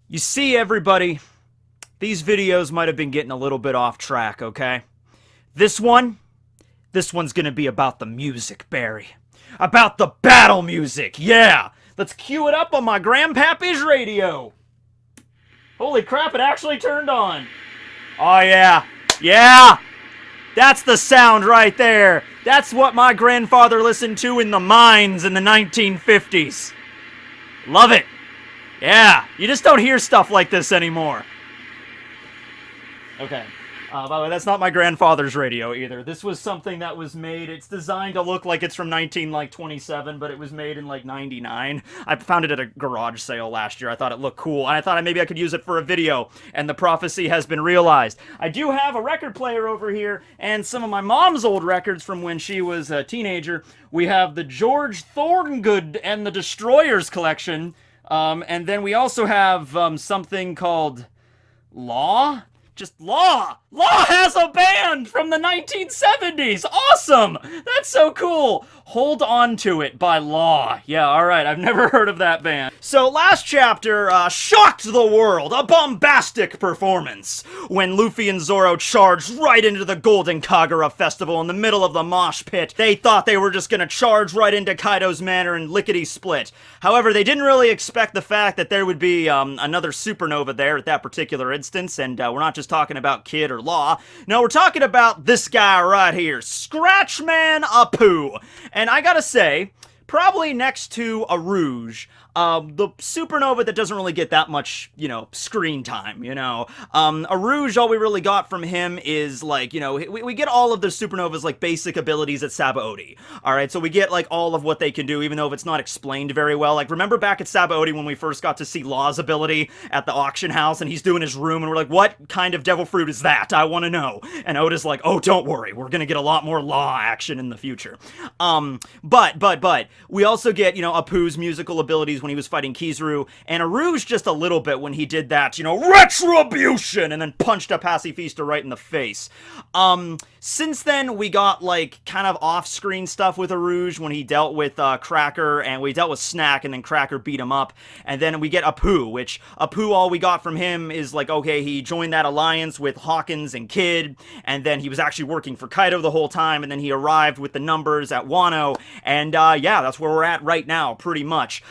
You see, everybody, these videos might have been getting a little bit off track, okay? This one, this one's gonna be about the music, Barry. About the battle music, yeah! Let's cue it up on my grandpappy's radio. Holy crap, it actually turned on. Oh, yeah. Yeah! That's the sound right there. That's what my grandfather listened to in the mines in the 1950s. Love it. Yeah, you just don't hear stuff like this anymore. Okay. By the way, that's not my grandfather's radio either. This was something that was made. It's designed to look like it's from 1927, but it was made in like 99. I found it at a garage sale last year. I thought it looked cool, and I thought maybe I could use it for a video, and the prophecy has been realized. I do have a record player over here, and some of my mom's old records from when she was a teenager. We have the George Thorngood and the Destroyers collection, and then we also have something called Law? Just Law! Law has a band from the 1970s! Awesome! That's so cool! Hold On to It by Law. Yeah, alright, I've never heard of that band. So, last chapter shocked the world. A bombastic performance. When Luffy and Zoro charged right into the Golden Kagura Festival in the middle of the mosh pit. They thought they were just gonna charge right into Kaido's manor and lickety-split. However, they didn't really expect the fact that there would be another supernova there at that particular instance, and we're not just talking about Kid or Law. No, we're talking about this guy right here, Scratchman Apoo. And I gotta say, probably next to a Rouge, the supernova that doesn't really get that much, screen time, a Rouge, all we really got from him is, like, we get all of the supernovas, like, basic abilities at Sabaody, alright, so we get, like, all of what they can do, even though if it's not explained very well. Like, remember back at Sabaody when we first got to see Law's ability at the auction house, and he's doing his room, and we're like, what kind of devil fruit is that? I want to know. And Oda's like, oh, don't worry, we're gonna get a lot more Law action in the future. But, we also get, Apoo's musical abilities when he was fighting Kizaru, and a Rouge just a little bit when he did that, retribution, and then punched a pacifista right in the face. Since then, we got, like, kind of off-screen stuff with a Rouge when he dealt with, Cracker, and we dealt with Snack, and then Cracker beat him up, and then we get Apoo, which, Apoo, all we got from him is, like, okay, he joined that alliance with Hawkins and Kid, and then he was actually working for Kaido the whole time, and then he arrived with the numbers at Wano, and, yeah, that's where we're at right now, pretty much.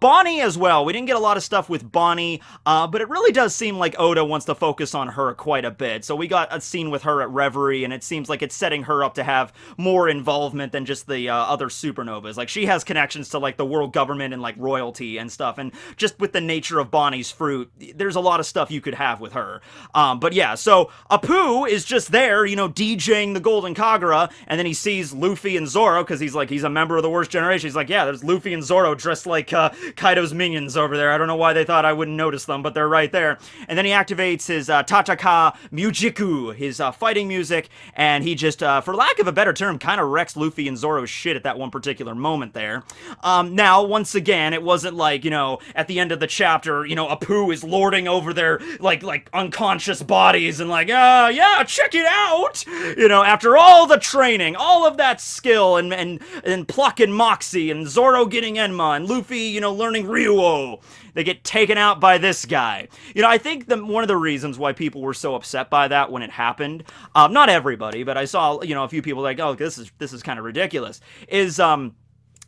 Bonney as well. We didn't get a lot of stuff with Bonney, but it really does seem like Oda wants to focus on her quite a bit. So we got a scene with her at Reverie, and it seems like it's setting her up to have more involvement than just the other supernovas. Like, she has connections to, like, the world government and, like, royalty and stuff, and just with the nature of Bonnie's fruit, there's a lot of stuff you could have with her. But yeah, so Apoo is just there, DJing the Golden Kagura, and then he sees Luffy and Zoro, because he's a member of the worst generation. He's like, yeah, there's Luffy and Zoro dressed like Kaido's minions over there. I don't know why they thought I wouldn't notice them, but they're right there. And then he activates his Tachaka Mujiku, his fighting music, and he just, for lack of a better term, kind of wrecks Luffy and Zoro's shit at that one particular moment there. Now, once again, it wasn't like, at the end of the chapter, Apoo is lording over their, like unconscious bodies and like, yeah, check it out! After all the training, all of that skill and pluck and moxie, and Zoro getting Enma, and Luffy, learning Ryuo, they get taken out by this guy. I think one of the reasons why people were so upset by that when it happened, not everybody, but I saw, a few people like, oh, this is kind of ridiculous, is,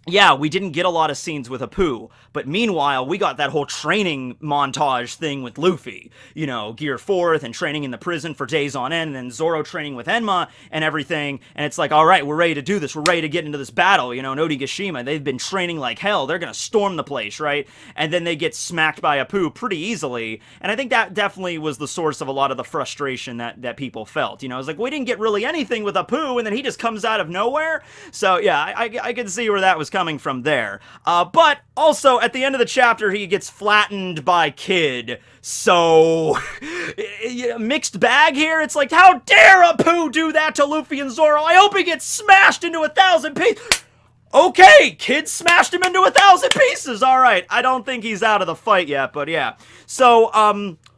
yeah, we didn't get a lot of scenes with Apoo, but meanwhile, we got that whole training montage thing with Luffy. Gear 4th and training in the prison for days on end, and then Zoro training with Enma and everything, and it's like, alright, we're ready to do this, we're ready to get into this battle, Onigashima, they've been training like hell, they're gonna storm the place, right? And then they get smacked by Apoo pretty easily, and I think that definitely was the source of a lot of the frustration that people felt. It's like, we didn't get really anything with Apoo, and then he just comes out of nowhere, so yeah, I can see where that was coming from there. But also, at the end of the chapter, he gets flattened by Kid. So, mixed bag here. It's like, how dare Apoo do that to Luffy and Zoro? I hope he gets smashed into 1,000 pieces. Okay, Kid smashed him into 1,000 pieces. All right, I don't think he's out of the fight yet, but yeah. So,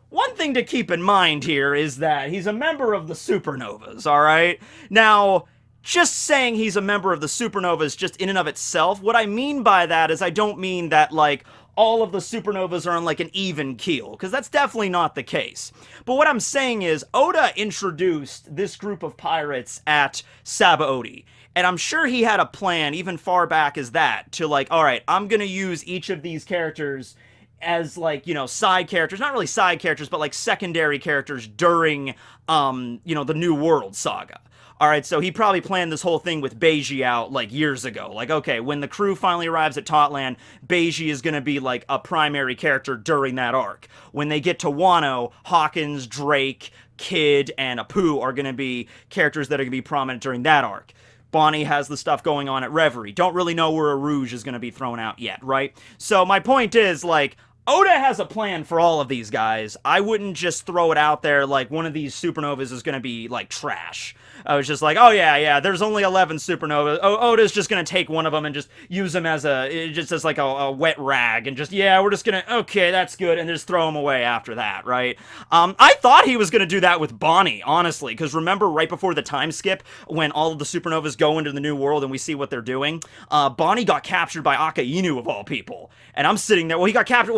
one thing to keep in mind here is that he's a member of the Supernovas, all right? Now, just saying he's a member of the Supernovas just in and of itself, what I mean by that is I don't mean that, like, all of the supernovas are on like an even keel, because that's definitely not the case. But what I'm saying is, Oda introduced this group of pirates at Sabaody. And I'm sure he had a plan, even far back as that, to like, all right, I'm going to use each of these characters as like, you know, side characters, not really side characters, but like secondary characters during, you know, the New World saga. All right, so he probably planned this whole thing with Beiji out like years ago. Like, okay, when the crew finally arrives at Totland, Beiji is going to be like a primary character during that arc. When they get to Wano, Hawkins, Drake, Kid, and Apoo are going to be characters that are going to be prominent during that arc. Bonney has the stuff going on at Reverie. Don't really know where Rouge is going to be thrown out yet, right? So my point is, like, Oda has a plan for all of these guys. I wouldn't just throw it out there like one of these supernovas is going to be, like, trash. I was just like, oh yeah, there's only 11 supernovas. Oda's just going to take one of them and just use them as like a wet rag and just, yeah, we're just going to, okay, that's good, and just throw them away after that, right? I thought he was going to do that with Bonney, honestly, because remember right before the time skip, when all of the supernovas go into the New World and we see what they're doing, Bonney got captured by Akainu, of all people. And I'm sitting there,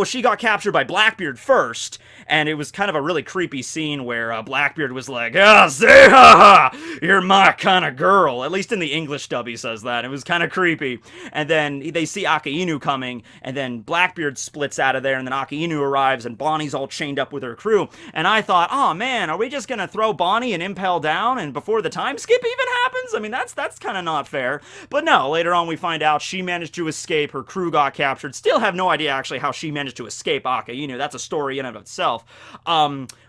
she got captured by Blackbeard first, and it was kind of a really creepy scene where Blackbeard was like, ah, say ha, you're my kind of girl. At least in the English dub he says that. It was kind of creepy. And then they see Akainu coming, and then Blackbeard splits out of there, and then Akainu arrives, and Bonney's all chained up with her crew. And I thought, oh man, are we just gonna throw Bonney and Impel down, and before the time skip even happens? I mean, that's kind of not fair. But no, later on we find out she managed to escape, her crew got captured. Still have no idea actually how she managed to escape Akainu. That's a story in and of itself.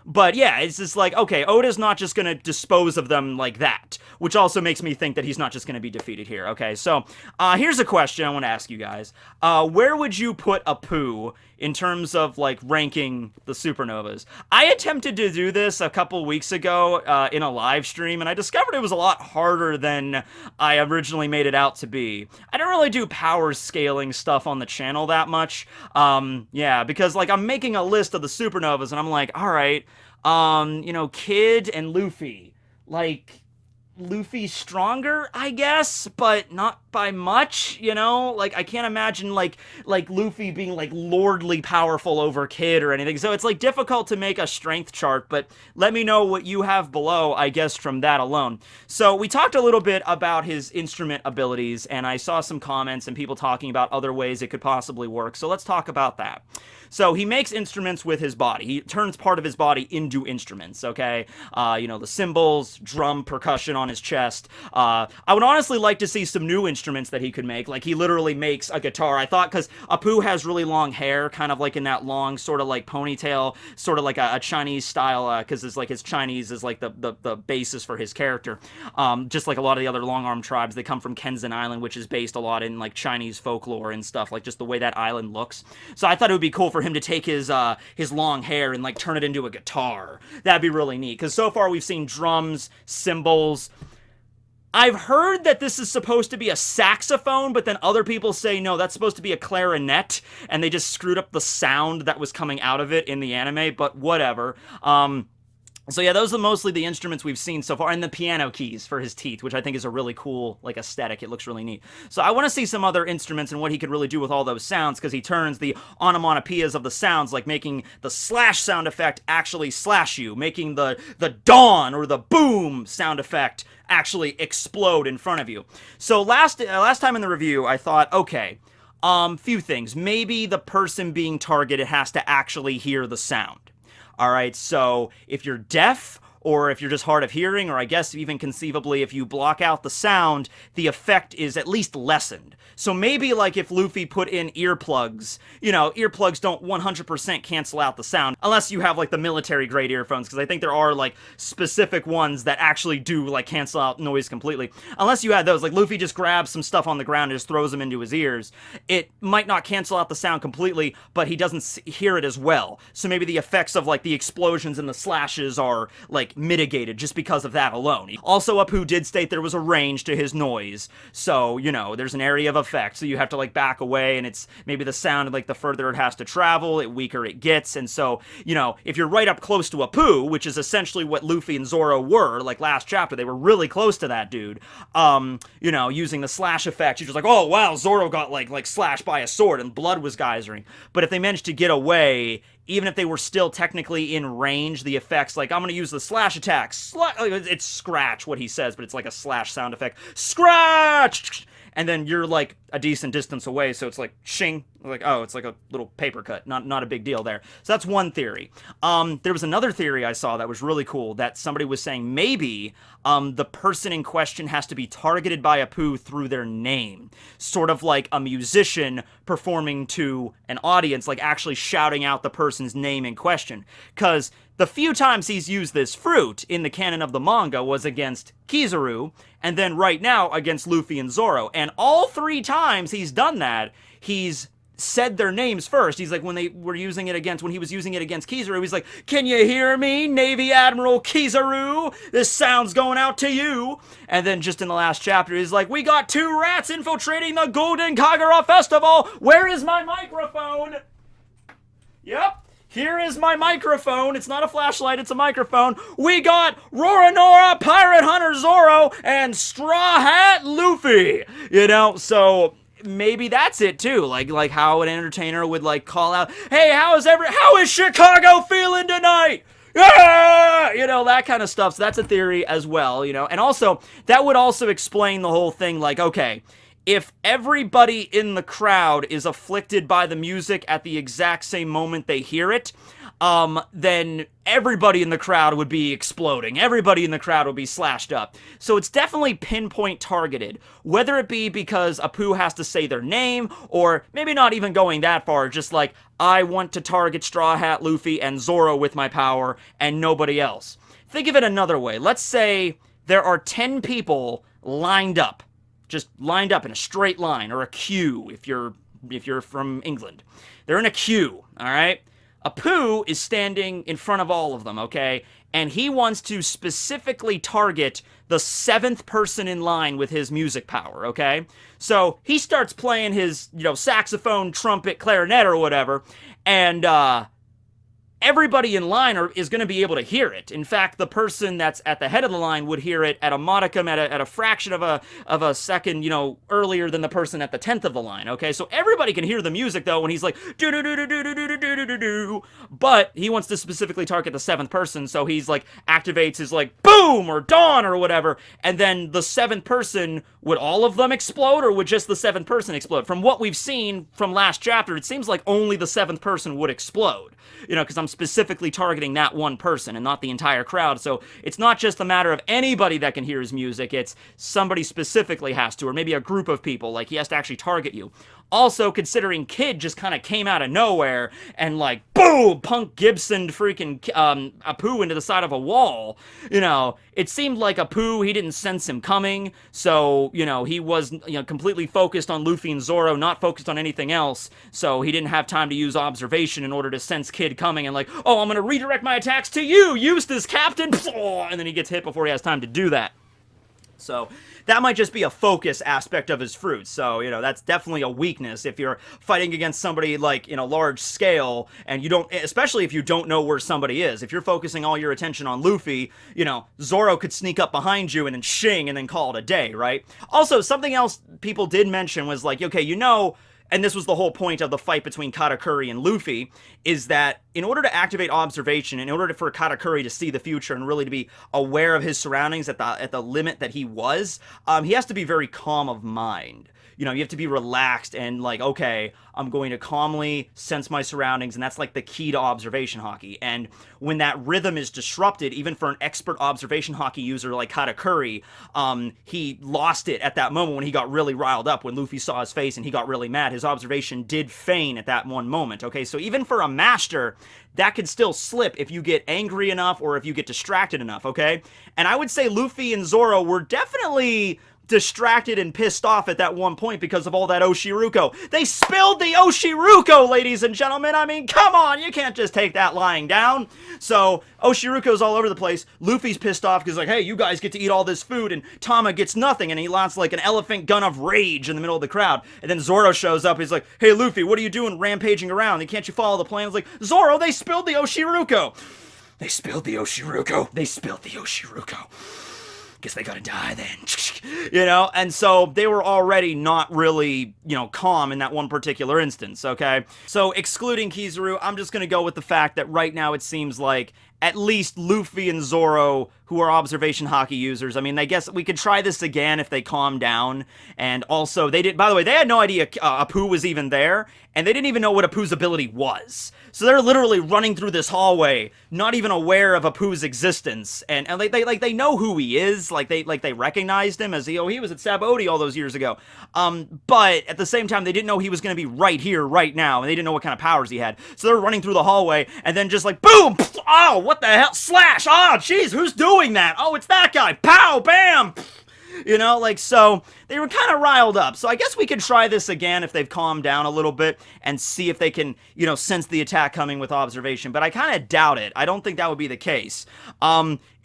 But yeah, it's just like, okay, Oda's not just gonna dispose of them like that, which also makes me think that he's not just gonna be defeated here. Okay, so here's a question I want to ask you guys. Where would you put Apoo in terms of like ranking the supernovas? I attempted to do this a couple weeks ago in a live stream, and I discovered it was a lot harder than I originally made it out to be. I don't really do power scaling stuff on the channel that much. Yeah, because like I'm making a list of the supernovas, and I'm like, all right, you know, Kid and Luffy, like, Luffy's stronger, I guess, but not by much, you know? Like, I can't imagine, like Luffy being, like, lordly powerful over Kid or anything. So it's, like, difficult to make a strength chart, but let me know what you have below, I guess, from that alone. So we talked a little bit about his instrument abilities, and I saw some comments and people talking about other ways it could possibly work. So let's talk about that. So he makes instruments with his body. He turns part of his body into instruments, okay? You know, the cymbals, drum, percussion on his chest. I would honestly like to see some new instruments that he could make. Like, he literally makes a guitar. I thought, because Apoo has really long hair, kind of like in that long sort of like ponytail, sort of like a Chinese style, because it's like his Chinese is like the basis for his character. Just like a lot of the other long-arm tribes, they come from Kenzan Island, which is based a lot in like Chinese folklore and stuff, like just the way that island looks. So I thought it would be cool for him to take his long hair and like turn it into a guitar. That'd be really neat, because so far we've seen drums, cymbals. I've heard that this is supposed to be a saxophone, but then other people say, no, that's supposed to be a clarinet, and they just screwed up the sound that was coming out of it in the anime, but whatever. So yeah, those are mostly the instruments we've seen so far, and the piano keys for his teeth, which I think is a really cool, like, aesthetic. It looks really neat. So I want to see some other instruments and what he could really do with all those sounds, because he turns the onomatopoeias of the sounds, like making the slash sound effect actually slash you, making the dawn or the boom sound effect actually explode in front of you. So last time in the review, I thought, okay, few things. Maybe the person being targeted has to actually hear the sound. All right, so if you're deaf, or if you're just hard of hearing, or I guess even conceivably if you block out the sound, the effect is at least lessened. So maybe like if Luffy put in earplugs, you know, earplugs don't 100% cancel out the sound, unless you have like the military grade earphones, because I think there are like specific ones that actually do like cancel out noise completely. Unless you had those, like Luffy just grabs some stuff on the ground and just throws them into his ears. It might not cancel out the sound completely, but he doesn't hear it as well. So maybe the effects of like the explosions and the slashes are like like, mitigated just because of that alone. Also, Apoo did state there was a range to his noise, so, you know, there's an area of effect, so you have to, like, back away, and it's maybe the sound, like, the further it has to travel, the weaker it gets, and so, you know, if you're right up close to Apoo, which is essentially what Luffy and Zoro were, like, last chapter, they were really close to that dude, you know, using the slash effect, you're just like, oh, wow, Zoro got, like slashed by a sword, and blood was geysering, but if they managed to get away, even if they were still technically in range, the effects, like, I'm gonna use the slash attack, it's scratch, what he says, but it's like a slash sound effect, scratch! And then you're, like, a decent distance away, so it's like, shing, like, oh, it's like a little paper cut, not a big deal there. So that's one theory. There was another theory I saw that was really cool, that somebody was saying maybe, the person in question has to be targeted by Apoo through their name. Sort of like a musician performing to an audience, like actually shouting out the person's name in question. Because the few times he's used this fruit in the canon of the manga was against Kizaru, and then right now against Luffy and Zoro. And all 3 times he's done that, he's said their names first. He's like, when he was using it against Kizaru, he's like, can you hear me, Navy Admiral Kizaru? This sound's going out to you. And then just in the last chapter, he's like, we got 2 rats infiltrating the Golden Kagura Festival. Where is my microphone? Yep. Here is my microphone. It's not a flashlight, it's a microphone. We got Roranora, Pirate Hunter Zoro, and Straw Hat Luffy. You know, so maybe that's it too. Like how an entertainer would like call out, hey, how is Chicago feeling tonight? Yeah! You know, that kind of stuff. So that's a theory as well, you know. And also, that would also explain the whole thing, like, okay, if everybody in the crowd is afflicted by the music at the exact same moment they hear it, then everybody in the crowd would be exploding. Everybody in the crowd would be slashed up. So it's definitely pinpoint targeted, whether it be because Apoo has to say their name, or maybe not even going that far, just like, I want to target Straw Hat Luffy and Zoro with my power, and nobody else. Think of it another way. Let's say there are 10 people lined up. Just lined up in a straight line, or a queue if you're from England. They're in a queue, all right? Apoo is standing in front of all of them, okay? And he wants to specifically target the 7th person in line with his music power, okay? So he starts playing his, you know, saxophone, trumpet, clarinet, or whatever, and everybody in line is going to be able to hear it. In fact, the person that's at the head of the line would hear it at a modicum, at a fraction of a second, you know, earlier than the person at the 10th of the line, okay? So everybody can hear the music, though, when he's like, do-do-do-do-do-do-do-do-do-do, but he wants to specifically target the 7th person, so he's like, activates his like, boom, or dawn, or whatever, and then the 7th person, would all of them explode, or would just the 7th person explode? From what we've seen from last chapter, it seems like only the 7th person would explode, you know, because I'm specifically targeting that one person and not the entire crowd. So it's not just a matter of anybody that can hear his music, it's somebody specifically has to, or maybe a group of people, like he has to actually target you. Also, considering Kid just kind of came out of nowhere and like, boom, Punk Gibson freaking Apoo into the side of a wall, you know, it seemed like Apoo, he didn't sense him coming, so, you know, he was, you know, completely focused on Luffy and Zoro, not focused on anything else, so he didn't have time to use observation in order to sense Kid coming and like, oh, I'm gonna redirect my attacks to you, Eustace, Captain, and then he gets hit before he has time to do that. So that might just be a focus aspect of his fruits. So, you know, that's definitely a weakness if you're fighting against somebody like in a large scale and you don't, especially if you don't know where somebody is. If you're focusing all your attention on Luffy, you know, Zoro could sneak up behind you and then shing and then call it a day, right? Also, something else people did mention was like, okay, you know, and this was the whole point of the fight between Katakuri and Luffy, is that in order to activate observation, in order for Katakuri to see the future and really to be aware of his surroundings at the limit that he was, he has to be very calm of mind. You know, you have to be relaxed and like, okay, I'm going to calmly sense my surroundings, and that's like the key to observation hockey. And when that rhythm is disrupted, even for an expert observation hockey user like Katakuri, he lost it at that moment when he got really riled up, when Luffy saw his face and he got really mad. His observation did feign at that one moment, okay? So even for a master, that could still slip if you get angry enough or if you get distracted enough, okay? And I would say Luffy and Zoro were definitely distracted and pissed off at that one point because of all that Oshiruko. They spilled the Oshiruko, ladies and gentlemen. I mean, come on, you can't just take that lying down. So Oshiruko's all over the place. Luffy's pissed off because like, hey, you guys get to eat all this food and Tama gets nothing, and he launches like an elephant gun of rage in the middle of the crowd. And then Zoro shows up. He's like, hey, Luffy, what are you doing rampaging around? And can't you follow the plan? It's like, Zoro, they spilled the Oshiruko. They spilled the Oshiruko. They spilled the Oshiruko. Guess they gotta die then. You know, and so they were already not really, you know, calm in that one particular instance, okay? So excluding Kizaru, I'm just gonna go with the fact that right now it seems like at least Luffy and Zoro, who are observation hockey users, I mean, I guess we could try this again if they calm down. And also, they did, by the way, they had no idea Apoo was even there, and they didn't even know what Apoo's ability was. So they're literally running through this hallway, not even aware of Apoo's existence, and they know who he is, like they recognized him as he was at Sabaody all those years ago. But at the same time, they didn't know he was going to be right here, right now, and they didn't know what kind of powers he had. So they're running through the hallway, and then just like boom, oh, what the hell, slash, oh, jeez, who's doing that? Oh, it's that guy, pow, bam. You know, like, so they were kind of riled up. So I guess we could try this again if they've calmed down a little bit and see if they can, you know, sense the attack coming with observation. But I kind of doubt it. I don't think that would be the case.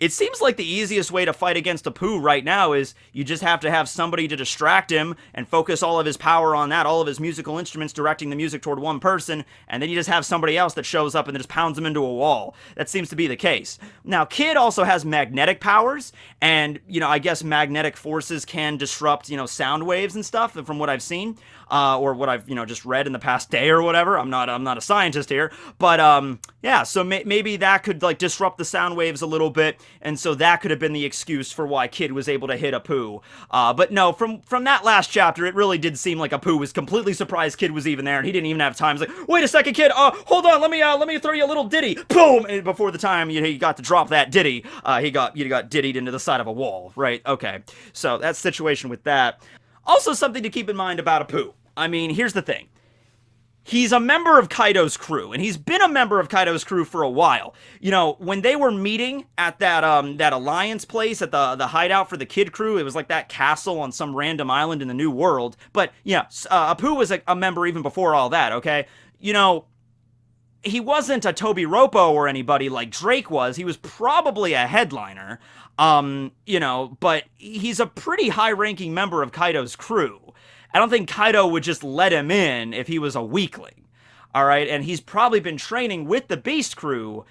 It seems like the easiest way to fight against Apoo right now is you just have to have somebody to distract him and focus all of his power on that, all of his musical instruments directing the music toward one person, and then you just have somebody else that shows up and just pounds him into a wall. That seems to be the case. Now, Kid also has magnetic powers, and, you know, I guess magnetic forces can disrupt, you know, sound waves and stuff, from what I've seen, or what I've, you know, just read in the past day or whatever. I'm not a scientist here, but, yeah, so maybe that could, like, disrupt the sound waves a little bit, and so that could have been the excuse for why Kid was able to hit Apoo. But no, from that last chapter, it really did seem like Apoo was completely surprised Kid was even there, and he didn't even have time. He's like, wait a second, Kid, hold on, let me throw you a little ditty. Boom! And before the time he got to drop that ditty, he got dittied into the side of a wall, right? Okay, so that's the situation with that. Also, something to keep in mind about Apoo. I mean, here's the thing. He's a member of Kaido's crew, and he's been a member of Kaido's crew for a while. You know, when they were meeting at that Alliance place, at the hideout for the Kid crew, it was like that castle on some random island in the New World. But, yeah, Apoo was a member even before all that, okay? You know, he wasn't a Toby Roppo or anybody like Drake was. He was probably a headliner, you know, but he's a pretty high-ranking member of Kaido's crew. I don't think Kaido would just let him in if he was a weakling, all right? And he's probably been training with the Beast crew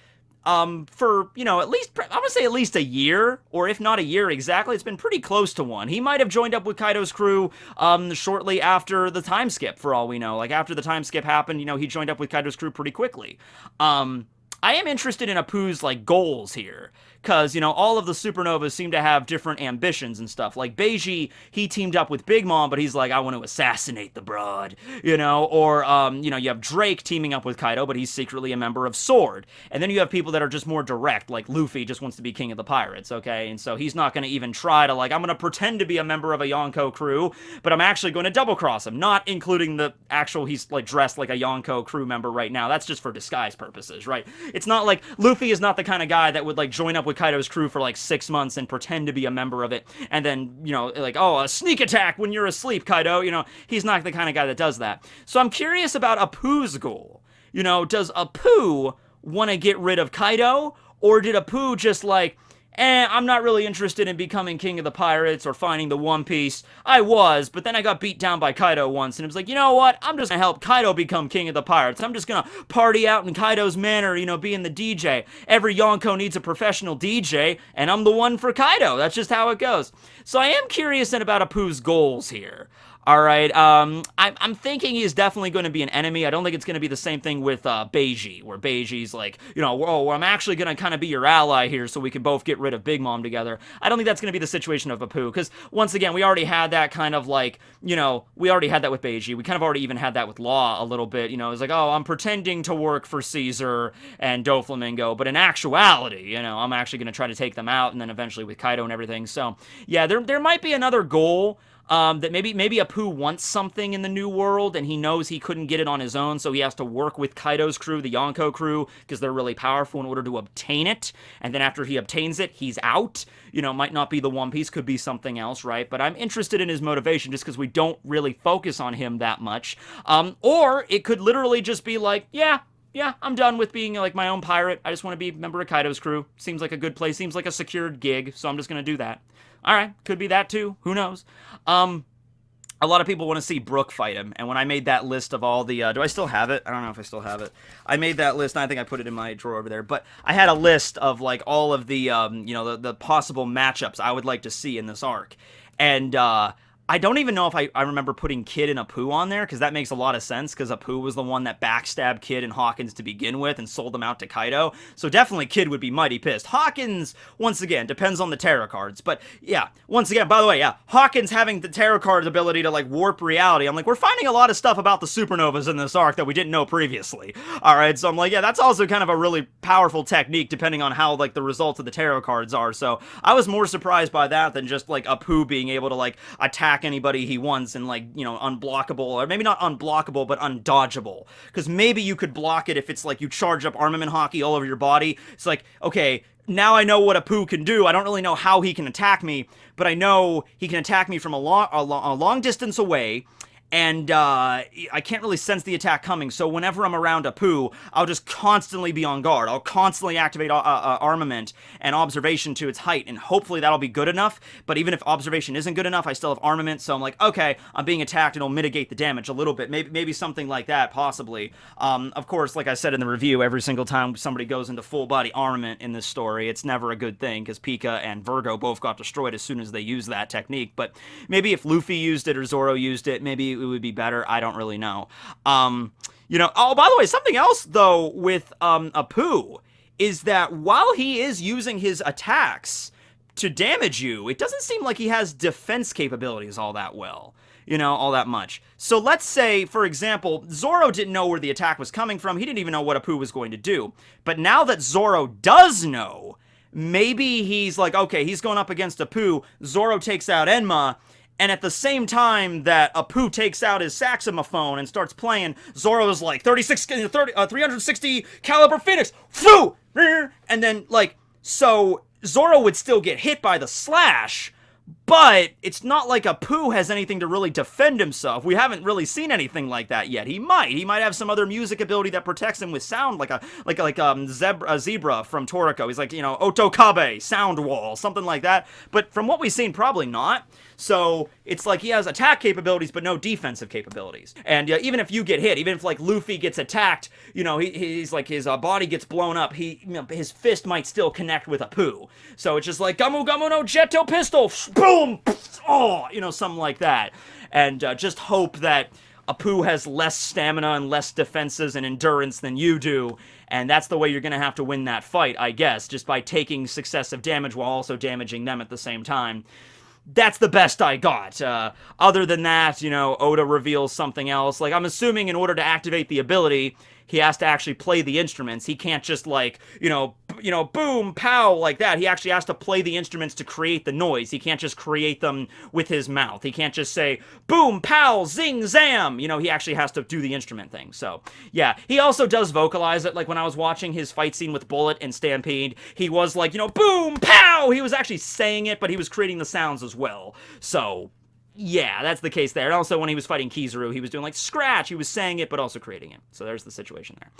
for, you know, at least, I'm going to say at least a year, or if not a year exactly. It's been pretty close to one. He might have joined up with Kaido's crew shortly after the time skip, for all we know. Like, after the time skip happened, you know, he joined up with Kaido's crew pretty quickly. I am interested in Apoo's, like, goals here, because, you know, all of the Supernovas seem to have different ambitions and stuff. Like, Beiji, he teamed up with Big Mom, but he's like, I want to assassinate the broad, you know? Or, you know, you have Drake teaming up with Kaido, but he's secretly a member of Sword. And then you have people that are just more direct, like Luffy just wants to be king of the pirates, okay? And so he's not going to even try to, like, I'm going to pretend to be a member of a Yonko crew, but I'm actually going to double-cross him, not including the actual, he's, like, dressed like a Yonko crew member right now. That's just for disguise purposes, right? It's not like, Luffy is not the kind of guy that would, like, join up with Kaido's crew for, like, 6 months and pretend to be a member of it, and then, you know, like, oh, a sneak attack when you're asleep, Kaido, you know, he's not the kind of guy that does that. So I'm curious about Apoo's goal. You know, does Apoo want to get rid of Kaido, or did Apoo just, like, I'm not really interested in becoming king of the pirates or finding the One Piece. I was, but then I got beat down by Kaido once, and it was like, you know what? I'm just gonna help Kaido become king of the pirates. I'm just gonna party out in Kaido's manor, you know, being the DJ. Every Yonko needs a professional DJ, and I'm the one for Kaido. That's just how it goes. So I am curious about Apoo's goals here. All right, I'm thinking he's definitely going to be an enemy. I don't think it's going to be the same thing with Beiji, where Beiji's like, you know, oh, I'm actually going to kind of be your ally here so we can both get rid of Big Mom together. I don't think that's going to be the situation of Apoo, because, once again, we already had that kind of, like, you know, we already had that with Beiji. We kind of already even had that with Law a little bit, you know. It's like, oh, I'm pretending to work for Caesar and Doflamingo, but in actuality, you know, I'm actually going to try to take them out, and then eventually with Kaido and everything. So, yeah, there might be another goal. that maybe Apoo wants something in the new world, and he knows he couldn't get it on his own, so he has to work with Kaido's crew, the Yonko crew, because they're really powerful, in order to obtain it. And then after he obtains it, he's out. Might not be the One Piece, could be something else, right? But I'm interested in his motivation just because we don't really focus on him that much. Or it could literally just be like, yeah, I'm done with being like my own pirate. I just want to be a member of Kaido's crew. Seems like a good place. Seems like a secured gig, so I'm just going to do that. All right, could be that too. Who knows? A lot of people want to see Brook fight him, and when I made that list of all the, do I still have it? I don't know if I still have it. I made that list, and I think I put it in my drawer over there, but I had a list of, like, all of the, the possible matchups I would like to see in this arc, and, I don't even know if I remember putting Kid and Apoo on there, because that makes a lot of sense, because Apoo was the one that backstabbed Kid and Hawkins to begin with and sold them out to Kaido, so definitely Kid would be mighty pissed. Hawkins, once again, depends on the tarot cards, but yeah, once again, by the way, yeah, Hawkins having the tarot card's ability to, like, warp reality, I'm like, we're finding a lot of stuff about the supernovas in this arc that we didn't know previously, alright, so I'm like, yeah, that's also kind of a really powerful technique, depending on how, like, the results of the tarot cards are, so I was more surprised by that than just, like, Apoo being able to, like, attack anybody he wants and, like, unblockable, or maybe not unblockable, but undodgeable, because maybe you could block it if it's like you charge up armament hockey all over your body. It's like, okay, now I know what Apoo can do. I don't really know how he can attack me, but I know he can attack me from a long distance away, and I can't really sense the attack coming, so whenever I'm around Apoo, I'll just constantly be on guard. I'll constantly activate armament and observation to its height, and hopefully that'll be good enough, but even if observation isn't good enough, I still have armament, so I'm like, okay, I'm being attacked, and it'll mitigate the damage a little bit, maybe something like that, possibly. Of course, like I said in the review, every single time somebody goes into full-body armament in this story, it's never a good thing, because Pika and Virgo both got destroyed as soon as they used that technique, but maybe if Luffy used it or Zoro used it, maybe it would be better. I don't really know. Oh, by the way, something else, though, with Apoo, is that while he is using his attacks to damage you, it doesn't seem like he has defense capabilities all that well. All that much. So let's say, for example, Zoro didn't know where the attack was coming from. He didn't even know what Apoo was going to do. But now that Zoro does know, maybe he's like, okay, he's going up against Apoo. Zoro takes out Enma. And at the same time that Apoo takes out his saxophone and starts playing, Zoro's like, 360 caliber Phoenix, foo! And then, like, so Zoro would still get hit by the slash, but it's not like Apoo has anything to really defend himself. We haven't really seen anything like that yet. He might have some other music ability that protects him with sound, like a zebra from Toriko. He's like, Otokabe, sound wall, something like that. But from what we've seen, probably not. So it's like he has attack capabilities, but no defensive capabilities. And even if you get hit, even if like Luffy gets attacked, he's like his body gets blown up. His fist might still connect with Apoo. So it's just like Gamu Gamu no Jetto pistol, boom, oh, something like that. And just hope that Apoo has less stamina and less defenses and endurance than you do. And that's the way you're going to have to win that fight, I guess, just by taking successive damage while also damaging them at the same time. That's the best I got. Other than that, Oda reveals something else. Like, I'm assuming in order to activate the ability, he has to actually play the instruments. He can't just, like, boom, pow, like that. He actually has to play the instruments to create the noise. He can't just create them with his mouth. He can't just say, boom, pow, zing, zam. He actually has to do the instrument thing. So, yeah. He also does vocalize it. Like, when I was watching his fight scene with Bullet and Stampede, he was like, boom, pow. He was actually saying it, but he was creating the sounds as well. So, yeah, that's the case there. And also when he was fighting Kizaru, he was doing like Scratch. He was saying it, but also creating it. So there's the situation there.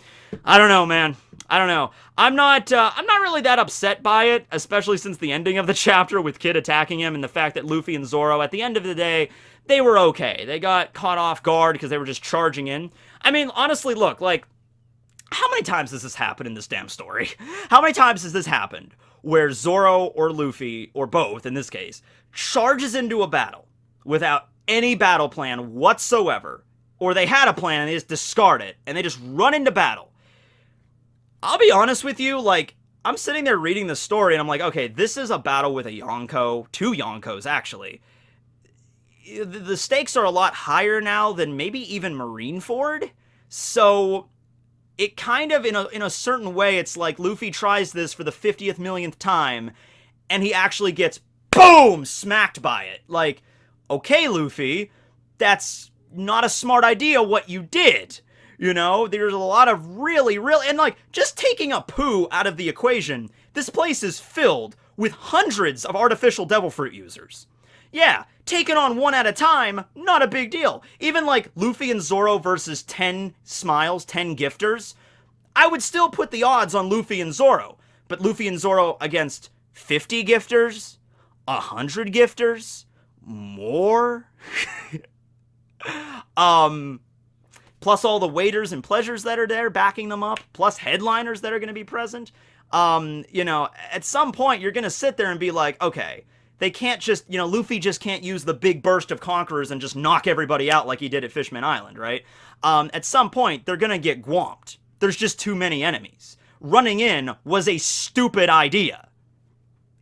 I don't know, man. I don't know. I'm not really that upset by it, especially since the ending of the chapter with Kid attacking him and the fact that Luffy and Zoro, at the end of the day, they were okay. They got caught off guard because they were just charging in. I mean, honestly, look, like, how many times has this happened in this damn story? How many times has this happened where Zoro or Luffy, or both in this case, charges into a battle without any battle plan whatsoever, or they had a plan and they just discard it, and they just run into battle? I'll be honest with you, like, I'm sitting there reading the story, and I'm like, okay, this is a battle with a Yonko, two Yonkos, actually. The stakes are a lot higher now than maybe even Marineford, so it kind of, in a certain way, it's like Luffy tries this for the 50th millionth time, and he actually gets, boom, smacked by it. Like, okay, Luffy, that's not a smart idea what you did. You know, there's a lot of really, and like, just taking Apoo out of the equation, this place is filled with hundreds of artificial devil fruit users. Yeah, taken on one at a time, not a big deal. Even like Luffy and Zoro versus 10 Smiles, 10 Gifters, I would still put the odds on Luffy and Zoro. But Luffy and Zoro against 50 Gifters? 100 Gifters? More? Plus all the waiters and pleasures that are there backing them up, plus headliners that are going to be present. You know, at some point you're going to sit there and be like, okay, they can't just, you know, Luffy just can't use the big burst of conquerors and just knock everybody out like he did at Fishman Island, right? At some point they're going to get gwomped. There's just too many enemies. Running in was a stupid idea.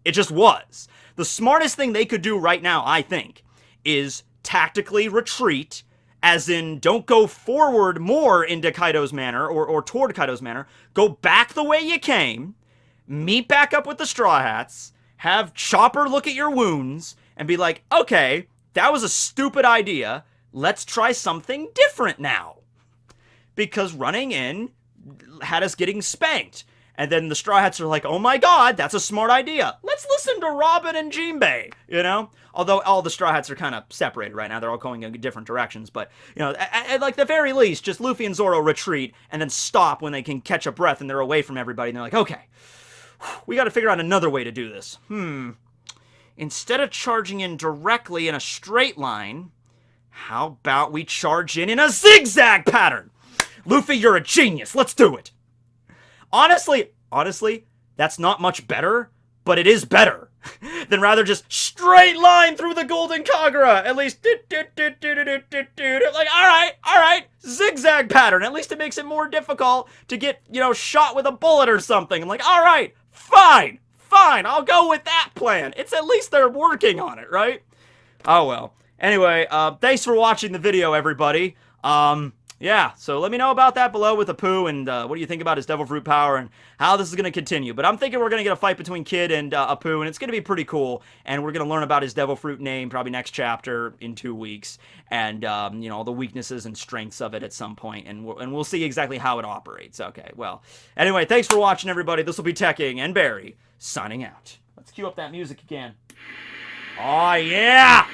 It just was. The smartest thing they could do right now, I think, is tactically retreat, as in don't go forward more into Kaido's manor or toward Kaido's manor. Go back the way you came, meet back up with the Straw Hats, have Chopper look at your wounds, and be like, okay, that was a stupid idea. Let's try something different now. Because running in had us getting spanked. And then the Straw Hats are like, oh my god, that's a smart idea. Let's listen to Robin and Jinbei, you know? Although all the Straw Hats are kind of separated right now. They're all going in different directions. But, you know, at like the very least, just Luffy and Zoro retreat and then stop when they can catch a breath and they're away from everybody. And they're like, okay, we got to figure out another way to do this. Instead of charging in directly in a straight line, how about we charge in a zigzag pattern? Luffy, you're a genius. Let's do it. Honestly, that's not much better, but it is better than rather just straight line through the Golden Kagura. At least, like, all right, zigzag pattern. At least it makes it more difficult to get, you know, shot with a bullet or something. I'm like, all right, fine, I'll go with that plan. It's at least they're working on it, right? Oh, well. Anyway, thanks for watching the video, everybody. Yeah, so let me know about that below with Apoo, and what do you think about his Devil Fruit power and how this is going to continue. But I'm thinking we're going to get a fight between Kid and Apoo, and it's going to be pretty cool, and we're going to learn about his Devil Fruit name probably next chapter in 2 weeks, and, you know, all the weaknesses and strengths of it at some point, and we'll see exactly how it operates. Okay, well, anyway, thanks for watching, everybody. This will be Teching and Barry signing out. Let's cue up that music again. Oh, yeah!